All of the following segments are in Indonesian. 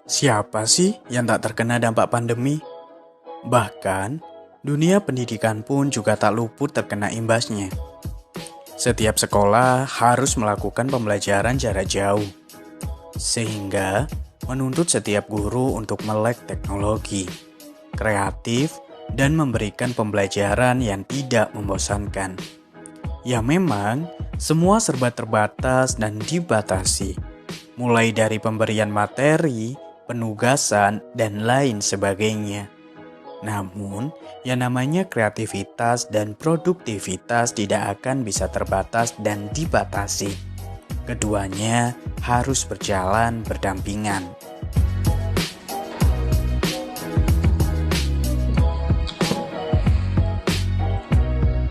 Siapa sih yang tak terkena dampak pandemi? Bahkan, dunia pendidikan pun juga tak luput terkena imbasnya. Setiap sekolah harus melakukan pembelajaran jarak jauh, sehingga menuntut setiap guru untuk melek teknologi, kreatif, dan memberikan pembelajaran yang tidak membosankan. Ya memang, semua serba terbatas dan dibatasi, mulai dari pemberian materi, penugasan, dan lain sebagainya. Namun, yang namanya kreativitas dan produktivitas tidak akan bisa terbatas dan dibatasi. Keduanya harus berjalan berdampingan.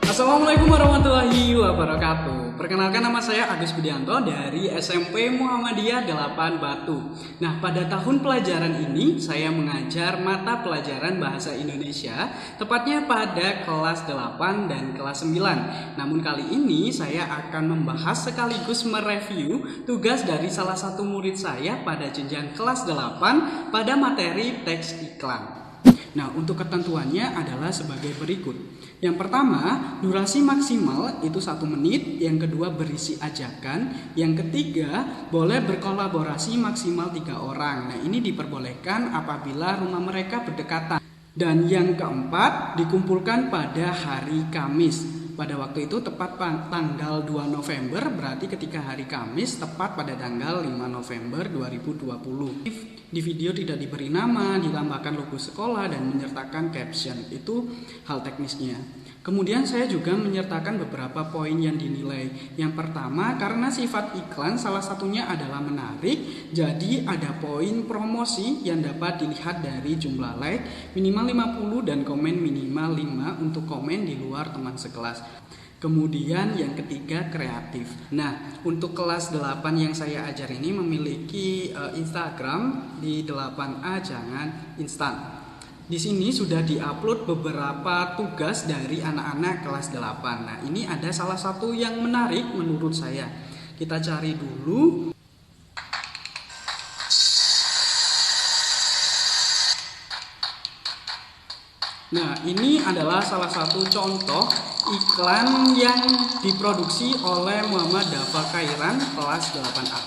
Assalamualaikum warahmatullahi wabarakatuh. Perkenalkan, nama saya Agus Budianto dari SMP Muhammadiyah 8 Batu. Nah, pada tahun pelajaran ini saya mengajar mata pelajaran Bahasa Indonesia, tepatnya pada kelas 8 dan kelas 9. Namun kali ini saya akan membahas sekaligus mereview tugas dari salah satu murid saya pada jenjang kelas 8 pada materi teks iklan. Nah, untuk ketentuannya adalah sebagai berikut. Yang pertama, durasi maksimal itu 1 menit. Yang kedua, berisi ajakan. Yang ketiga, boleh berkolaborasi maksimal 3 orang. Nah, ini diperbolehkan apabila rumah mereka berdekatan. Dan yang keempat, dikumpulkan pada hari Kamis. Pada waktu itu tepat tanggal 2 November, berarti ketika hari Kamis tepat pada tanggal 5 November 2020. Di video tidak diberi nama, ditambahkan logo sekolah, dan menyertakan caption. Itu hal teknisnya. Kemudian saya juga menyertakan beberapa poin yang dinilai. Yang pertama, karena sifat iklan salah satunya adalah menarik, jadi ada poin promosi yang dapat dilihat dari jumlah like minimal 50 dan komen minimal 5 untuk komen di luar teman sekelas. Kemudian yang ketiga, kreatif. Nah, untuk kelas 8 yang saya ajar ini memiliki Instagram di 8A Jangan Instan. Di sini sudah diupload beberapa tugas dari anak-anak kelas 8. Nah, ini ada salah satu yang menarik menurut saya. Kita cari dulu. Nah, ini adalah salah satu contoh iklan yang diproduksi oleh Muhammad Dafa Khairan kelas 8A.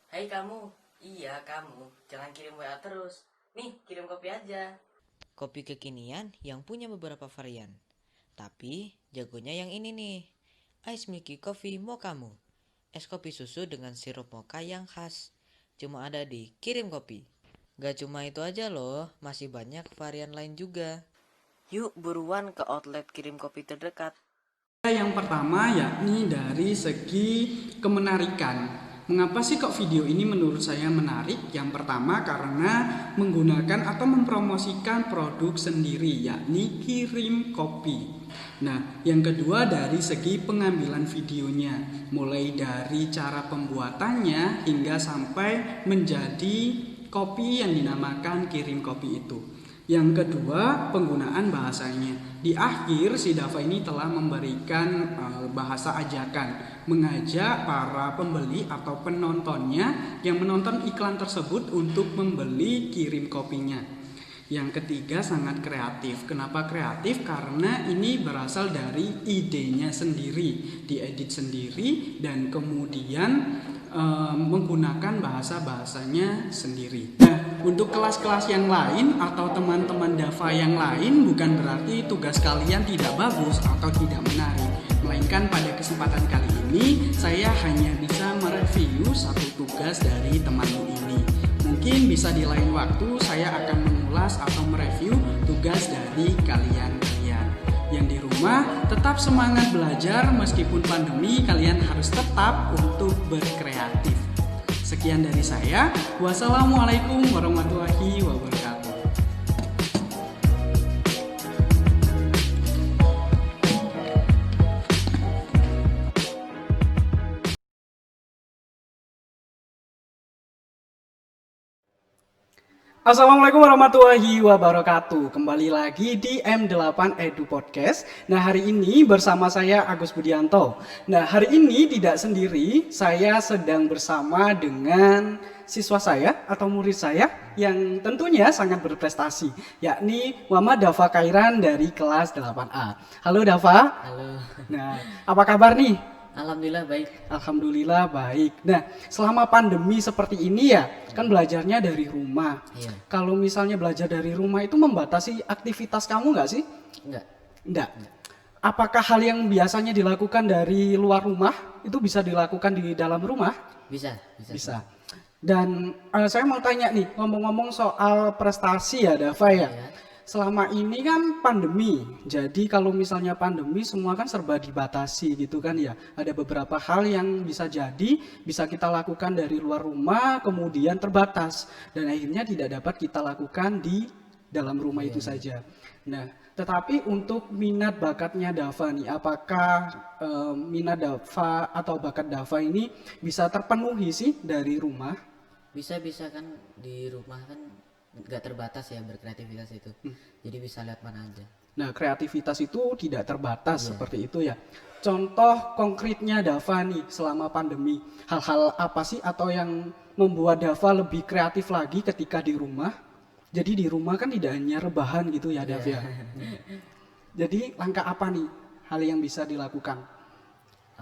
Hai kamu, iya kamu, jangan kirim WA terus. Nih, kirim kopi aja. Kopi kekinian yang punya beberapa varian. Tapi jagonya yang ini nih. Ice Milky Coffee Mochamu. Es kopi susu dengan sirup mocha yang khas. Cuma ada di Kirim Kopi. Gak cuma itu aja loh, masih banyak varian lain juga. Yuk buruan ke outlet Kirim Kopi terdekat. Yang pertama yakni dari segi kemenarikan. Mengapa sih kok video ini menurut saya menarik? Yang pertama karena menggunakan atau mempromosikan produk sendiri, yakni Kirim Kopi. Nah, yang kedua dari segi pengambilan videonya, mulai dari cara pembuatannya hingga sampai menjadi kopi yang dinamakan Kirim Kopi itu. Yang kedua, penggunaan bahasanya. Di akhir, si Dafa ini telah memberikan bahasa ajakan, mengajak para pembeli atau penontonnya yang menonton iklan tersebut untuk membeli Kirim Kopinya. Yang ketiga, sangat kreatif. Kenapa kreatif? Karena ini berasal dari idenya sendiri, diedit sendiri, dan kemudian menggunakan bahasa-bahasanya sendiri. Nah, untuk kelas-kelas yang lain atau teman-teman Dafa yang lain bukan berarti tugas kalian tidak bagus atau tidak menarik, melainkan pada kesempatan kali ini saya hanya bisa mereview satu tugas dari temanmu ini. Mungkin mungkin bisa di lain waktu saya akan mengulas atau mereview tugas dari kalian. Yang di rumah tetap semangat belajar meskipun pandemi, kalian harus tetap untuk berkreatif. Sekian dari saya. Wassalamualaikum warahmatullahi wabarakatuh. Assalamualaikum warahmatullahi wabarakatuh. Kembali lagi di M8 Edu Podcast. Nah, hari ini bersama saya Agus Budianto. Nah, hari ini tidak sendiri, saya sedang bersama dengan siswa saya atau murid saya yang tentunya sangat berprestasi, yakni Muhammad Dafa Kairan dari kelas 8A. Halo Dafa. Halo. Nah, apa kabar nih? Alhamdulillah baik. Alhamdulillah baik. Nah, selama pandemi seperti ini ya, kan belajarnya dari rumah. Iya. Kalau misalnya belajar dari rumah itu membatasi aktivitas kamu nggak sih? Enggak. Apakah hal yang biasanya dilakukan dari luar rumah itu bisa dilakukan di dalam rumah? Bisa. Dan saya mau tanya nih, ngomong-ngomong soal prestasi ya, Dava ya. Iya. Selama ini kan pandemi, jadi kalau misalnya pandemi semua kan serba dibatasi gitu kan ya. Ada beberapa hal yang bisa kita lakukan dari luar rumah, kemudian terbatas. Dan akhirnya tidak dapat kita lakukan di dalam rumah itu saja. Nah, tetapi untuk minat bakatnya Dava nih, apakah minat Dava atau bakat Dava ini bisa terpenuhi sih dari rumah? Bisa kan di rumah kan nggak terbatas ya berkreativitas itu. Jadi bisa lihat mana aja. Nah, kreativitas itu tidak terbatas seperti itu ya. Contoh konkretnya Dava nih selama pandemi, hal-hal apa sih atau yang membuat Dava lebih kreatif lagi ketika di rumah? Jadi di rumah kan tidak hanya rebahan gitu ya, Dav ya. Jadi langkah apa nih hal yang bisa dilakukan?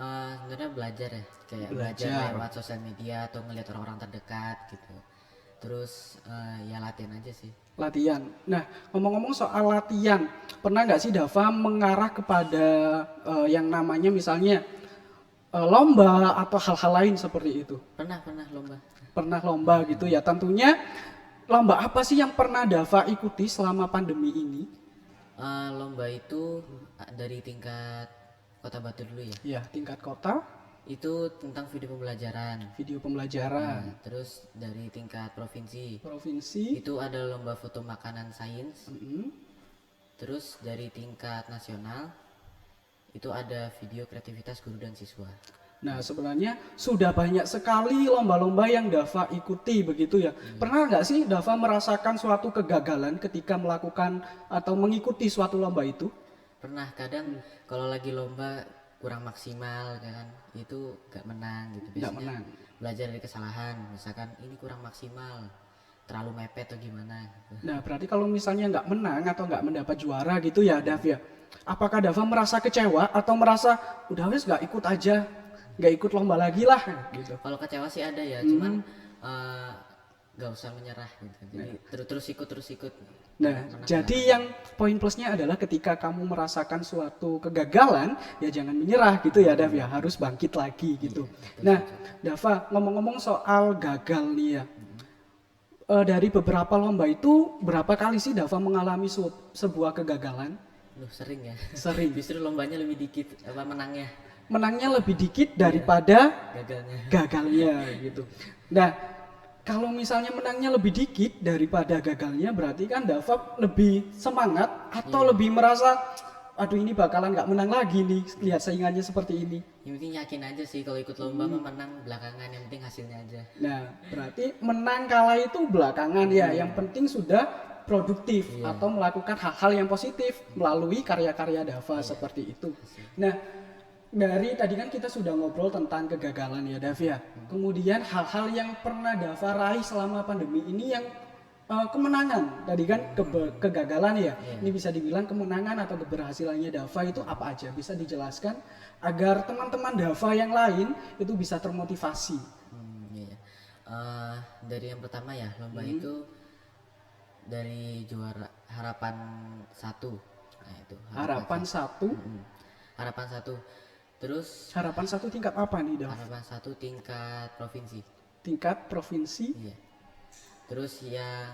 Sebenarnya belajar ya, kayak belajar lewat sosial media atau ngelihat orang-orang terdekat gitu. Terus ya latihan aja sih. Latihan. Nah, ngomong-ngomong soal latihan, pernah nggak sih Dava mengarah kepada yang namanya misalnya lomba atau hal-hal lain seperti itu? Pernah lomba. Pernah lomba gitu ya. Tentunya lomba apa sih yang pernah Dava ikuti selama pandemi ini? Lomba itu dari tingkat Kota Batu dulu ya. Ya, tingkat kota. Itu tentang video pembelajaran. Video pembelajaran. Nah, terus dari tingkat provinsi. Provinsi. Itu ada lomba foto makanan sains. Mm-hmm. Terus dari tingkat nasional itu ada video kreativitas guru dan siswa. Nah, sebenarnya sudah banyak sekali lomba-lomba yang Dava ikuti begitu ya. Pernah nggak sih Dava merasakan suatu kegagalan ketika melakukan atau mengikuti suatu lomba itu? Pernah, kadang kalau lagi lomba kurang maksimal kan, itu gak menang gitu. Biasanya menang. Belajar dari kesalahan, misalkan ini kurang maksimal, terlalu mepet atau gimana gitu. Nah, berarti kalau misalnya nggak menang atau nggak mendapat juara gitu ya, Dav ya. Apakah Dava merasa kecewa atau merasa udah wes nggak ikut aja, nggak ikut lomba lagi lah gitu? Kalau kecewa sih ada ya, cuman gak usah menyerah gitu. Jadi terus ikut. Nah, jadi yang poin plusnya adalah ketika kamu merasakan suatu kegagalan, ya jangan menyerah gitu ya, Dav ya, harus bangkit lagi gitu. Nah, Dava, ngomong-ngomong soal gagal nih ya, dari beberapa lomba itu berapa kali sih Dava mengalami sebuah kegagalan? Sering ya. Sering. Justru lombanya lebih dikit apa menangnya. Menangnya lebih dikit daripada gagalnya gitu. Nah, kalau misalnya menangnya lebih dikit daripada gagalnya, berarti kan Dava lebih semangat atau lebih merasa, aduh ini bakalan nggak menang lagi nih, lihat saingannya seperti ini. Yang penting yakin aja sih, kalau ikut lomba mah menang belakangan, yang penting hasilnya aja. Nah, berarti menang kalah itu belakangan ya, yang penting sudah produktif atau melakukan hal-hal yang positif melalui karya-karya Dava seperti itu. Nah, dari tadi kan kita sudah ngobrol tentang kegagalan ya, Dav ya. Kemudian hal-hal yang pernah Dava raih selama pandemi ini yang kemenangan. Tadi kan kegagalan ya. Ini bisa dibilang kemenangan atau keberhasilannya Dava itu apa aja? Bisa dijelaskan agar teman-teman Dava yang lain itu bisa termotivasi. Dari yang pertama ya, lomba itu dari juara harapan 1. Nah, itu Harapan 1. Harapan 1. Terus Harapan 1 tingkat apa nih, Dav? Harapan 1 tingkat provinsi. Tingkat provinsi. Iya. Terus yang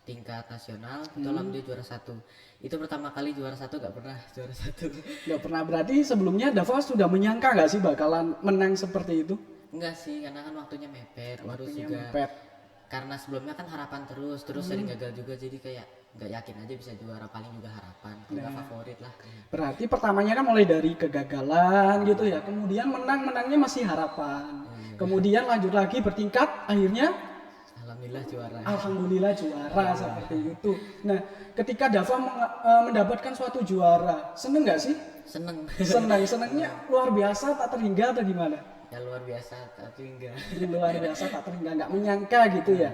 tingkat nasional itu alhamdulillah juara 1. Itu pertama kali juara 1, gak pernah juara 1. Nggak pernah, berarti sebelumnya Dava sudah menyangka nggak sih bakalan menang seperti itu? Enggak sih, karena kan waktunya mepet. Terus Waktunya juga mepet. karena sebelumnya kan harapan terus sering gagal juga, jadi kayak nggak yakin aja bisa juara, paling juga harapan, nggak favorit lah. Berarti pertamanya kan mulai dari kegagalan gitu ya, kemudian menangnya masih harapan, kemudian lanjut lagi bertingkat, akhirnya Alhamdulillah juara. alhamdulillah juara seperti itu. Nah, ketika Dava mendapatkan suatu juara, seneng nggak sih? Seneng. Senangnya luar biasa, tak terhingga atau gimana? Ya luar biasa, tapi enggak. Luar biasa, tak terhingga, nggak menyangka gitu ya.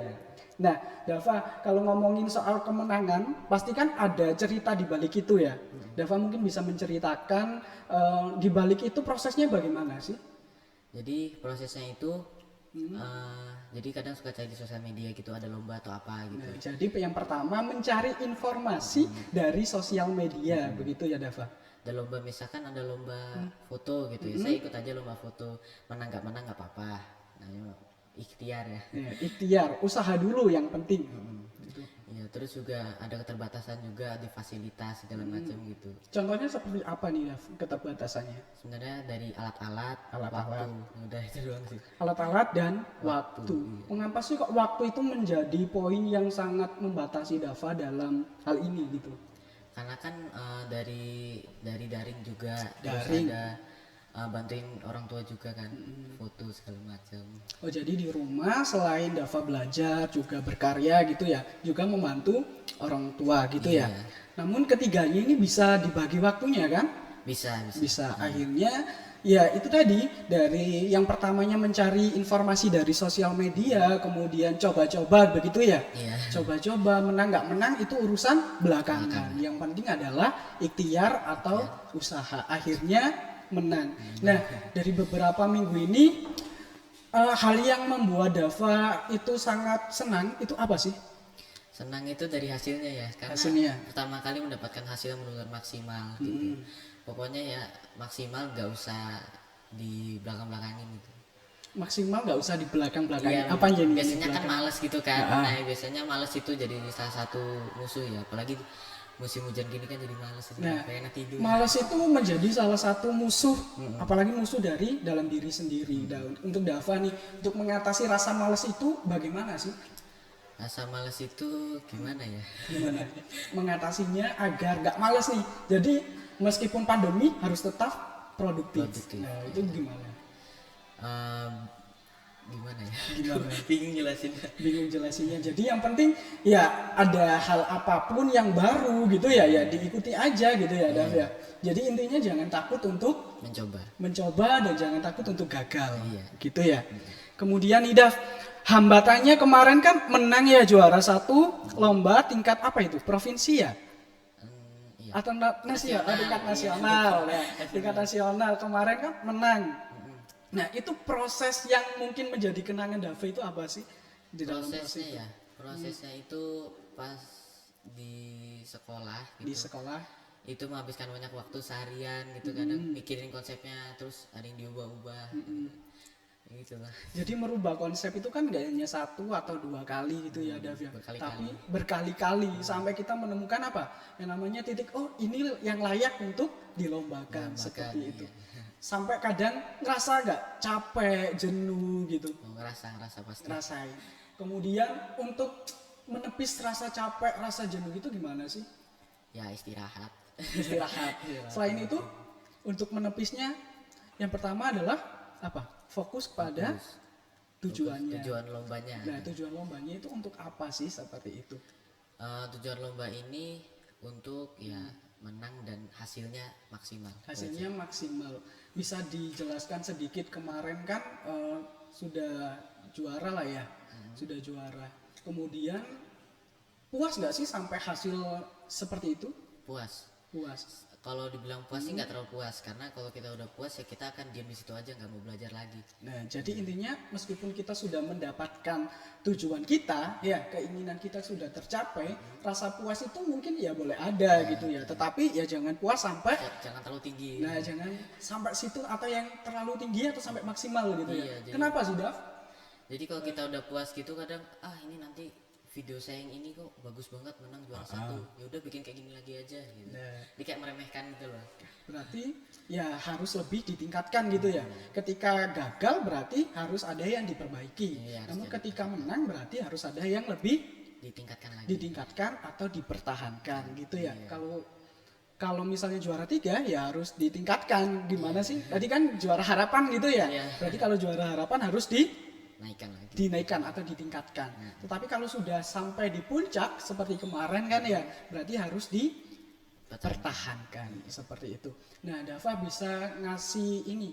Nah, Dava, kalau ngomongin soal kemenangan, pasti kan ada cerita di balik itu ya. Dava mungkin bisa menceritakan di balik itu prosesnya bagaimana sih? Jadi prosesnya itu jadi kadang suka cari di sosial media gitu, ada lomba atau apa gitu. Nah, jadi yang pertama mencari informasi dari sosial media, begitu ya Dava? Ada lomba, misalkan ada lomba foto gitu ya, saya ikut aja lomba foto, menang nggak apa-apa. Nah, ikhtiar ya. Ya, ikhtiar, usaha dulu yang penting. Gitu. Ya, terus juga ada keterbatasan juga di fasilitas segala macam gitu. Contohnya seperti apa nih Dav, keterbatasannya? Sebenarnya dari alat-alat, Alat-alat. waktu, udah itu doang sih. Alat-alat dan waktu. Mengapa sih kok waktu itu menjadi poin yang sangat membatasi Dava dalam hal ini gitu? Karena kan dari daring juga, Daring. terus ada bantuin orang tua juga kan, foto segala macam. Oh, jadi di rumah selain Dava belajar juga berkarya gitu ya, juga membantu orang tua gitu ya. Iya. Namun ketiganya ini bisa dibagi waktunya kan? Bisa. Akhirnya ya itu tadi, dari yang pertamanya mencari informasi dari sosial media, kemudian coba-coba begitu ya. Iya. Coba-coba, menang nggak menang itu urusan belakangan. Yang penting adalah ikhtiar atau usaha. Akhirnya menang. Nah, dari beberapa minggu ini hal yang membuat Dava itu sangat senang itu apa sih? Senang itu dari hasilnya ya, karena Hasilnya. pertama kali mendapatkan hasil yang benar-benar maksimal gitu. Pokoknya ya maksimal, nggak usah di belakang-belakangin gitu. Maksimal nggak usah di belakang-belakangin. Iya, Apa yang jadi biasanya kan belakang? males gitu kan. Nah, biasanya males itu jadi salah satu musuh ya, apalagi musim hujan gini kan jadi males itu, Nah, pengen tidur. malas itu menjadi salah satu musuh, apalagi musuh dari dalam diri sendiri. Dan untuk Dava nih, untuk mengatasi rasa malas itu bagaimana sih? Rasa males itu gimana ya? Gimana? Mengatasinya agar nggak malas nih. Jadi meskipun pandemi harus tetap produktif. Nah, itu gimana? Gimana ya? Gimana? Bingung jelasin. Bingung jelasinnya. Jadi yang penting ya ada hal apapun yang baru gitu ya, ya diikuti aja gitu ya, Dav ya. Jadi intinya jangan takut untuk mencoba dan jangan takut untuk gagal. Iya. Gitu ya. Kemudian nih Dav, hambatannya kemarin kan menang ya, juara 1 lomba tingkat apa itu? Provinsi ya? Iya. Atau nasional, tingkat nasional. Nah, tingkat nasional kemarin kan menang. Nah, itu proses yang mungkin menjadi kenangan Dava itu apa sih? Di dalam proses Prosesnya itu? ya, prosesnya itu pas di sekolah gitu. Di sekolah. Itu menghabiskan banyak waktu seharian gitu, kadang mikirin konsepnya, terus ada yang diubah-ubah. Gitu lah. Jadi merubah konsep itu kan gak hanya 1 atau 2 kali gitu ya, Dav ya. Berkali-kali. Tapi berkali-kali sampai kita menemukan apa? Yang namanya titik, oh ini yang layak untuk dilombakan, seperti iya. itu. Sampai kadang ngerasa gak capek, jenuh gitu. Oh, ngerasa pasti. Ngerasain. Kemudian untuk menepis rasa capek, rasa jenuh itu gimana sih? Ya istirahat. Istirahat. Selain itu, untuk menepisnya yang pertama adalah apa? Fokus pada tujuannya. Tujuan lombanya. Nah, tujuan lombanya itu untuk apa sih seperti itu? Tujuan lomba ini untuk ya menang dan hasilnya maksimal. Hasilnya maksimal. Bisa dijelaskan sedikit, kemarin kan sudah juara lah ya. Sudah juara. Kemudian puas nggak sih sampai hasil seperti itu? Puas. Kalau dibilang puas sih nggak terlalu puas, karena kalau kita udah puas ya kita akan diam di situ aja, nggak mau belajar lagi. Nah, jadi intinya meskipun kita sudah mendapatkan tujuan kita, ya keinginan kita sudah tercapai, rasa puas itu mungkin ya boleh ada gitu ya. Tetapi ya jangan puas sampai, Jangan terlalu tinggi. nah jangan sampai situ atau yang terlalu tinggi atau sampai maksimal gitu ya. Iya, jadi- Kenapa sih, Dav? Jadi kalau kita udah puas gitu kadang ini nanti video saya yang ini kok bagus banget menang juara satu, ya udah bikin kayak gini lagi aja gitu. Jadi kayak meremehkan gitu loh. Berarti ya harus lebih ditingkatkan gitu ya. Ketika gagal berarti harus ada yang diperbaiki. Iya, harus Namun ketika menang berarti harus ada yang lebih ditingkatkan lagi. ditingkatkan atau dipertahankan gitu ya. Kalau misalnya juara 3 ya harus ditingkatkan. Gimana sih? Tadi kan juara harapan gitu ya. Berarti kalau juara harapan harus dinaikkan atau ditingkatkan. Tetapi kalau sudah sampai di puncak seperti kemarin kan ya, berarti harus dipertahankan seperti itu. Nah, Dava bisa ngasih ini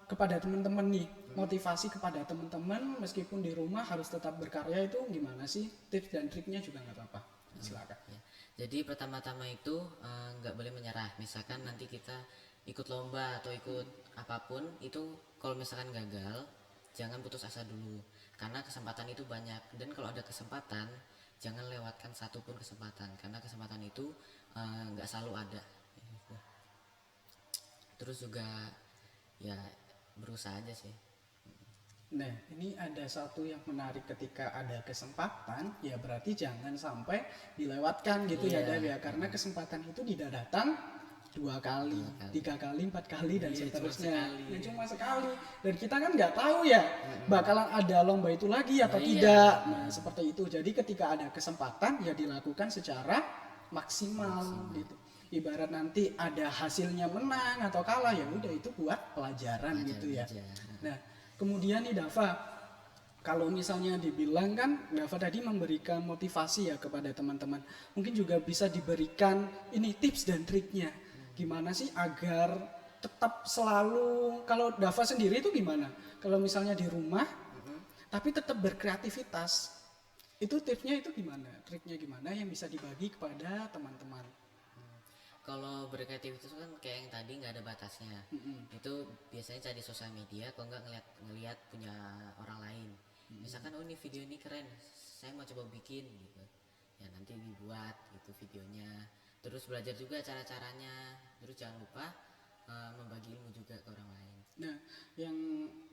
kepada teman-teman nih, motivasi kepada teman-teman meskipun di rumah harus tetap berkarya itu gimana sih? Tips dan triknya juga nggak apa-apa. Silakan. Jadi pertama-tama itu nggak boleh menyerah. Misalkan nanti kita ikut lomba atau ikut apapun itu, kalau misalkan gagal jangan putus asa dulu, karena kesempatan itu banyak, dan kalau ada kesempatan jangan lewatkan satupun kesempatan, karena kesempatan itu nggak selalu ada. Terus juga ya berusaha aja sih. Nah, ini ada satu yang menarik, ketika ada kesempatan ya berarti jangan sampai dilewatkan gitu ya Dav ya, karena kesempatan itu tidak datang 2 kali, 3 kali, 4 kali dan seterusnya. Cuma sekali. Dan kita kan nggak tahu ya bakalan ada lomba itu lagi atau tidak. Nah, seperti itu. Jadi ketika ada kesempatan ya dilakukan secara maksimal gitu. Ibarat nanti ada hasilnya menang atau kalah ya udah itu buat pelajaran gitu ya. Nah, kemudian nih Dava, kalau misalnya dibilang kan Dava tadi memberikan motivasi ya kepada teman-teman, mungkin juga bisa diberikan ini tips dan triknya. Gimana sih agar tetap selalu, kalau Dava sendiri itu gimana? Kalau misalnya di rumah, tapi tetap berkreativitas, itu tipsnya itu gimana? Triknya gimana yang bisa dibagi kepada teman-teman? Kalau berkreativitas kan kayak yang tadi nggak ada batasnya. Itu biasanya cari sosial media, kalau nggak ngelihat punya orang lain. Misalkan ini video ini keren, saya mau coba bikin gitu. Ya nanti dibuat gitu videonya. Terus belajar juga cara-caranya. Terus jangan lupa membagi ilmu juga ke orang lain. Nah, yang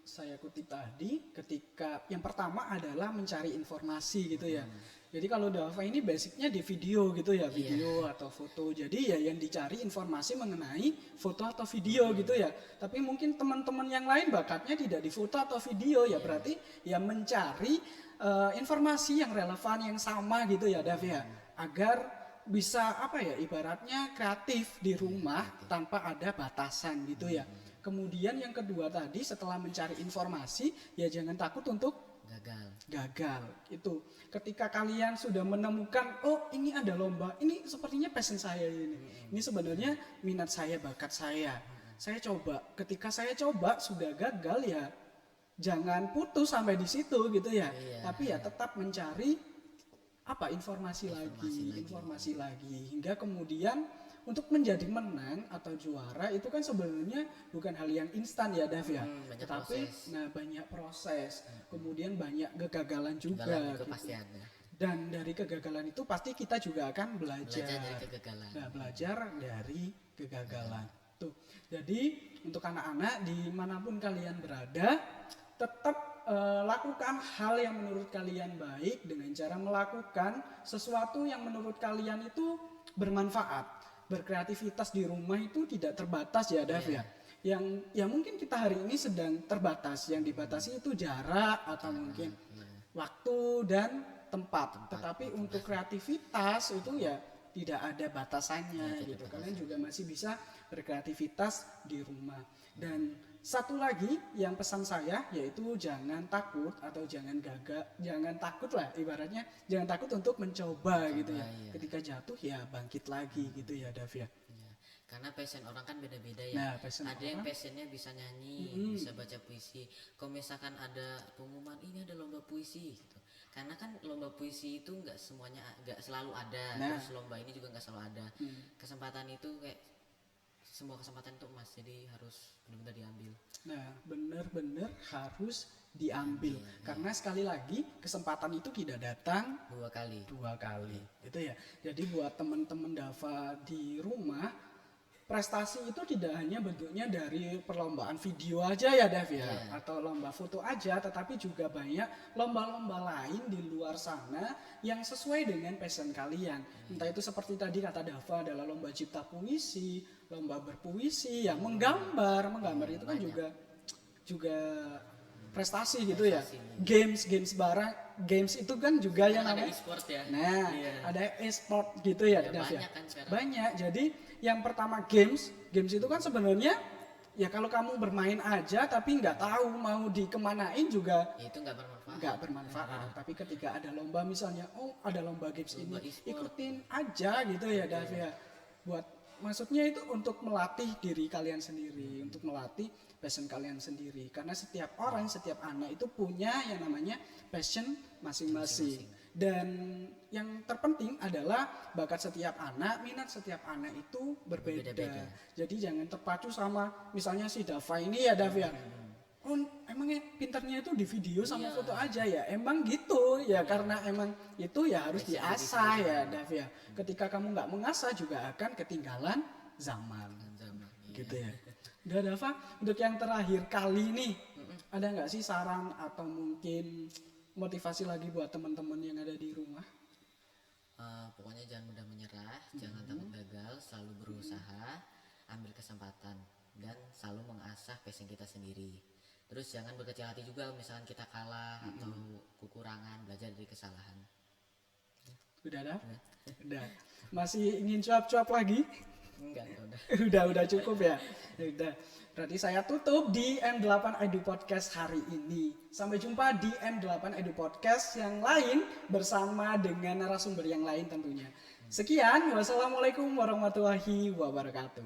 saya kutip tadi, ketika yang pertama adalah mencari informasi gitu ya. Jadi kalau Dava ini basicnya di video gitu ya, video atau foto. Jadi ya yang dicari informasi mengenai foto atau video gitu ya. Tapi mungkin teman-teman yang lain bakatnya tidak di foto atau video ya, berarti ya mencari informasi yang relevan, yang sama gitu ya Dav ya. Agar bisa apa ya, ibaratnya kreatif di rumah tanpa ada batasan gitu ya. Kemudian yang kedua tadi, setelah mencari informasi ya jangan takut untuk gagal. Itu ketika kalian sudah menemukan, oh ini ada lomba, ini sepertinya passion saya ini sebenarnya minat saya, bakat saya coba. Ketika saya coba sudah gagal ya jangan putus sampai di situ gitu ya. Tapi ya tetap mencari informasi lagi hingga kemudian untuk menjadi menang atau juara itu kan sebenarnya bukan hal yang instan ya Dav ya, tetapi banyak proses, kemudian banyak kegagalan juga gitu. Pasti ada. Dan dari kegagalan itu pasti kita juga akan belajar dari kegagalan. Belajar dari kegagalan tuh. Jadi untuk anak-anak dimanapun kalian berada, tetap lakukan hal yang menurut kalian baik dengan cara melakukan sesuatu yang menurut kalian itu bermanfaat. Berkreativitas di rumah itu tidak terbatas ya Dav ya. Yang ya mungkin kita hari ini sedang terbatas, yang dibatasi itu jarak atau mungkin waktu dan tempat. Tetapi untuk kreativitas itu ya tidak ada batasannya gitu. Kalian juga masih bisa berkreativitas di rumah. Dan satu lagi yang pesan saya yaitu jangan takut atau jangan takut lah, ibaratnya jangan takut untuk mencoba gitu ya. Ketika jatuh ya bangkit lagi gitu ya Dav ya. Karena passion orang kan beda-beda ya. Ada yang passionnya bisa nyanyi, bisa baca puisi. Kalau misalkan ada pengumuman ini ada lomba puisi gitu. Karena kan lomba puisi itu nggak selalu ada. Terus lomba ini juga nggak selalu ada. Kesempatan itu kayak semua kesempatan itu emas, jadi harus benar-benar diambil. Nah, benar-benar harus diambil. Karena sekali lagi kesempatan itu tidak datang dua kali. Itu ya. Jadi buat teman-teman Dava di rumah, prestasi itu tidak hanya bentuknya dari perlombaan video aja ya Dev ya, atau lomba foto aja, tetapi juga banyak lomba-lomba lain di luar sana yang sesuai dengan passion kalian. Entah itu seperti tadi kata Dava adalah lomba cipta puisi, lomba berpuisi, ya menggambar itu kan juga prestasi gitu ya. Games games itu kan juga yang ada namanya e-sport ya. Nah, ada e-sport gitu ya, Dav ya. Banyak kan sekarang. Banyak. Jadi yang pertama games itu kan sebenarnya ya kalau kamu bermain aja tapi nggak tahu mau dikemanain juga Itu nggak bermanfaat. Tapi ketika ada lomba misalnya, oh ada lomba games Lomba ini, e-sport. ikutin aja gitu ya, Dav ya. Maksudnya itu untuk melatih diri kalian sendiri, untuk melatih passion kalian sendiri. Karena setiap orang, setiap anak itu punya yang namanya passion masing-masing. Dan yang terpenting adalah bakat setiap anak, minat setiap anak itu berbeda. Jadi jangan terpacu sama misalnya si Dava ini ya, Dav ya. Oh, emangnya pintarnya itu di video sama foto aja ya? Emang gitu ya, karena emang itu ya harus diasah ya, Dav ya. Ketika kamu nggak mengasah juga akan ketinggalan zaman. Gitu ya. Udah Dava, untuk yang terakhir kali nih, ada nggak sih saran atau mungkin motivasi lagi buat teman-teman yang ada di rumah? Pokoknya jangan mudah menyerah, jangan takut gagal, selalu berusaha, ambil kesempatan, dan selalu mengasah passion kita sendiri. Terus jangan berkecil hati juga misalkan kita kalah atau kekurangan, belajar dari kesalahan. Udah Dav? Udah. Masih ingin cuap-cuap lagi? Enggak, udah cukup ya. Udah. Berarti saya tutup di M8 Edu Podcast hari ini. Sampai jumpa di M8 Edu Podcast yang lain bersama dengan narasumber yang lain tentunya. Sekian, wassalamualaikum warahmatullahi wabarakatuh.